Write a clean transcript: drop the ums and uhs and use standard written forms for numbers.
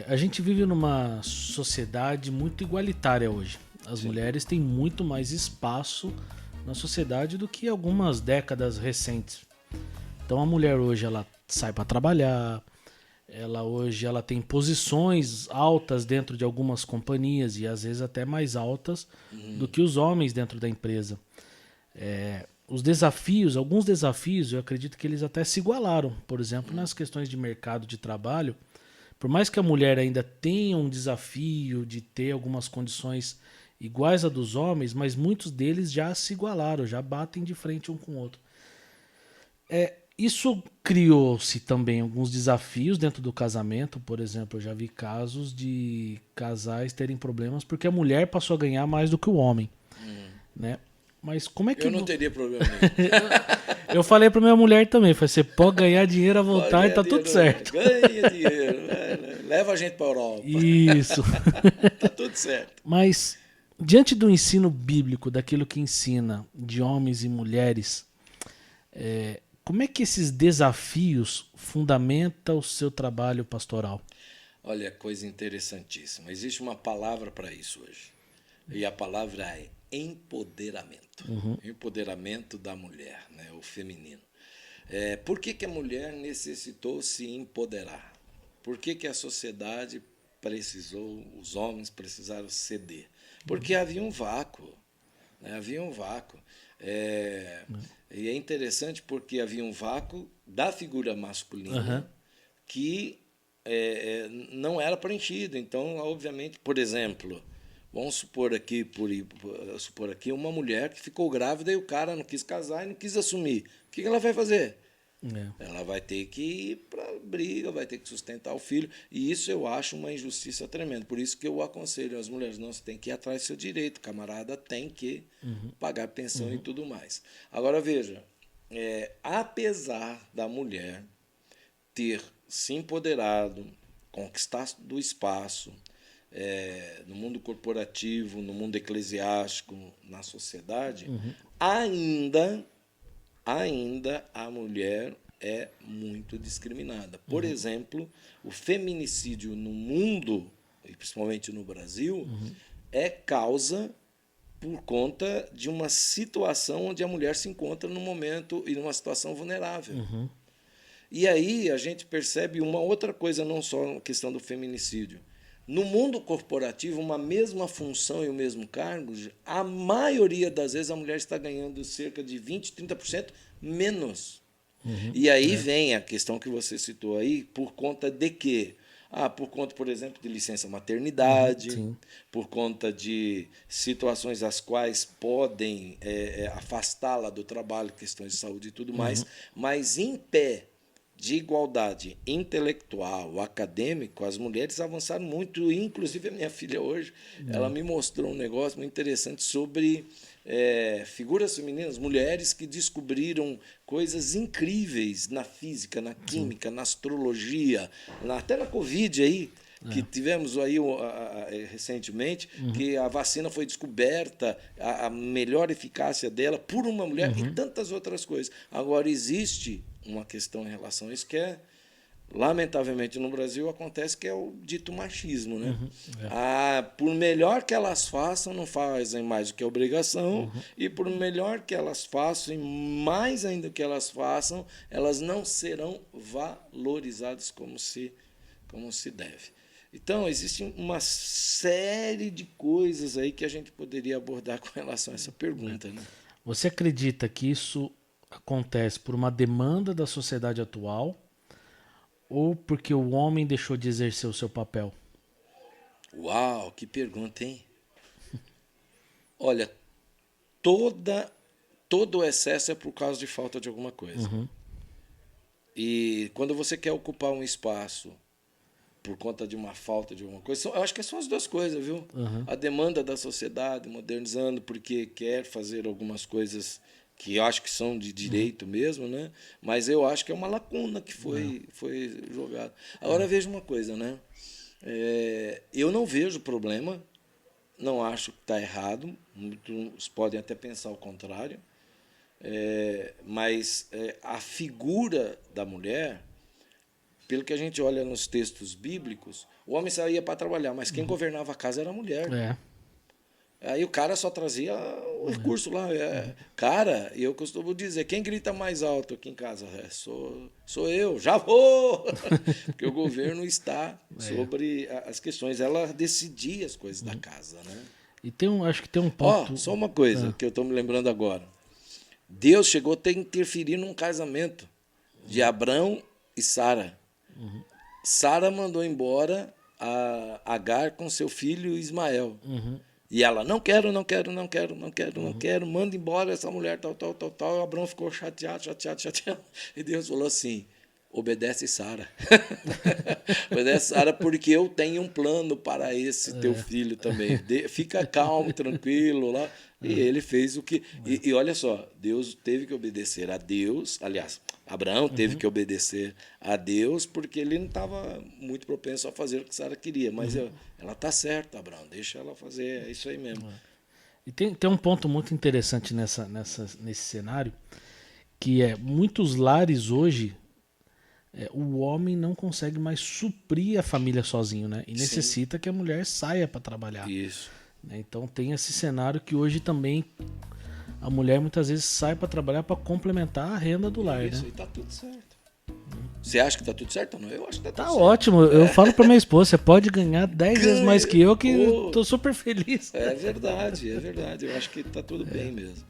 a gente vive numa sociedade muito igualitária hoje. As mulheres têm muito mais espaço na sociedade do que algumas décadas recentes. Então a mulher hoje ela sai para trabalhar, ela tem posições altas dentro de algumas companhias e às vezes até mais altas do que os homens dentro da empresa. Os desafios, alguns desafios, eu acredito que eles até se igualaram. Por exemplo, nas questões de mercado de trabalho, por mais que a mulher ainda tenha um desafio de ter algumas condições iguais a dos homens, mas muitos deles já se igualaram, já batem de frente um com o outro. Isso criou-se também alguns desafios dentro do casamento. Por exemplo, eu já vi casos de casais terem problemas porque a mulher passou a ganhar mais do que o homem, né? Mas como é que... Eu não teria problema nenhum. Eu falei pra minha mulher também, falei, você pode ganhar dinheiro à Pode vontade, ganhar tá dinheiro, tudo certo. ganha dinheiro, leva a gente para a Europa. Isso. Tá tudo certo. Mas, diante do ensino bíblico, daquilo que ensina de homens e mulheres, como é que esses desafios fundamentam o seu trabalho pastoral? Olha, coisa interessantíssima. Existe uma palavra para isso hoje. E a palavra é empoderamento. Empoderamento da mulher, né? O feminino. Por que a mulher necessitou se empoderar? Por que a sociedade precisou, os homens precisaram ceder? Porque havia um vácuo. Né? Havia um vácuo. E é interessante porque havia um vácuo da figura masculina que não era preenchido. Então, obviamente, por exemplo, vamos supor aqui uma mulher que ficou grávida e o cara não quis casar e não quis assumir. O que ela vai fazer? Ela vai ter que ir para a briga, vai ter que sustentar o filho. E isso eu acho uma injustiça tremenda. Por isso que eu aconselho as mulheres, não, você tem que ir atrás do seu direito. Camarada tem que pagar pensão e tudo mais. Agora, veja, apesar da mulher ter se empoderado, conquistar do espaço, no mundo corporativo, no mundo eclesiástico, na sociedade, ainda a mulher é muito discriminada. Por exemplo, o feminicídio no mundo, e principalmente no Brasil, é causa por conta de uma situação onde a mulher se encontra num momento e numa situação vulnerável. E aí a gente percebe uma outra coisa, não só a questão do feminicídio. No mundo corporativo, uma mesma função e o mesmo cargo, a maioria das vezes a mulher está ganhando cerca de 20%, 30% menos. E aí vem a questão que você citou aí, por conta de quê? Por conta, por exemplo, de licença maternidade, por conta de situações as quais podem afastá-la do trabalho, questões de saúde e tudo mais, mas em pé de igualdade intelectual, acadêmico, as mulheres avançaram muito. Inclusive a minha filha hoje, ela me mostrou um negócio muito interessante sobre figuras femininas, mulheres que descobriram coisas incríveis na física, na química, na astrologia, até na Covid aí, que tivemos aí recentemente, que a vacina foi descoberta, a melhor eficácia dela por uma mulher e tantas outras coisas. Agora, existe uma questão em relação a isso que lamentavelmente no Brasil acontece, que é o dito machismo, né? Por melhor que elas façam, não fazem mais do que obrigação, e por melhor que elas façam, e mais ainda que elas façam, elas não serão valorizadas como se deve. Então, existe uma série de coisas aí que a gente poderia abordar com relação a essa pergunta, né? Você acredita que isso acontece por uma demanda da sociedade atual ou porque o homem deixou de exercer o seu papel? Uau, que pergunta, hein? Olha, todo o excesso é por causa de falta de alguma coisa. E quando você quer ocupar um espaço por conta de uma falta de alguma coisa, eu acho que são as duas coisas, viu? A demanda da sociedade modernizando porque quer fazer algumas coisas que eu acho que são de direito mesmo, né? Mas eu acho que é uma lacuna que foi jogada. Agora veja uma coisa, né? Eu não vejo problema, não acho que está errado, muitos podem até pensar o contrário, mas a figura da mulher pelo que a gente olha nos textos bíblicos, o homem saía para trabalhar, mas quem governava a casa era a mulher. Aí o cara só trazia o recurso lá. Cara, eu costumo dizer, quem grita mais alto aqui em casa? Sou eu, já vou! Porque o governo está sobre as questões. Ela decidia as coisas da casa, né? E acho que tem um ponto... Só uma coisa que eu estou me lembrando agora. Deus chegou a ter que interferir num casamento de Abrão e Sara. Sara mandou embora a Agar com seu filho Ismael. E ela, não quero, manda embora essa mulher, tal. E o Abrão ficou chateado. E Deus falou assim, obedece Sara. Obedece Sara porque eu tenho um plano para esse teu filho também. Fica calmo, tranquilo lá. E ele fez o que... E olha só, Deus teve que obedecer a Deus. Aliás, Abraão teve que obedecer a Deus porque ele não estava muito propenso a fazer o que Sara queria. Mas ela está certa, Abraão, deixa ela fazer, é isso aí mesmo. E tem um ponto muito interessante nesse cenário, que é muitos lares hoje, o homem não consegue mais suprir a família sozinho, né? E necessita que a mulher saia para trabalhar. Isso. Então tem esse cenário que hoje também a mulher muitas vezes sai para trabalhar para complementar a renda do lar. Isso, né? E tá tudo certo. Você acha que tá tudo certo ou não? Eu acho que tá tudo certo. Tá ótimo. Eu falo para minha esposa, você pode ganhar 10 vezes mais que eu, que tô super feliz. É verdade. Eu acho que tá tudo bem mesmo.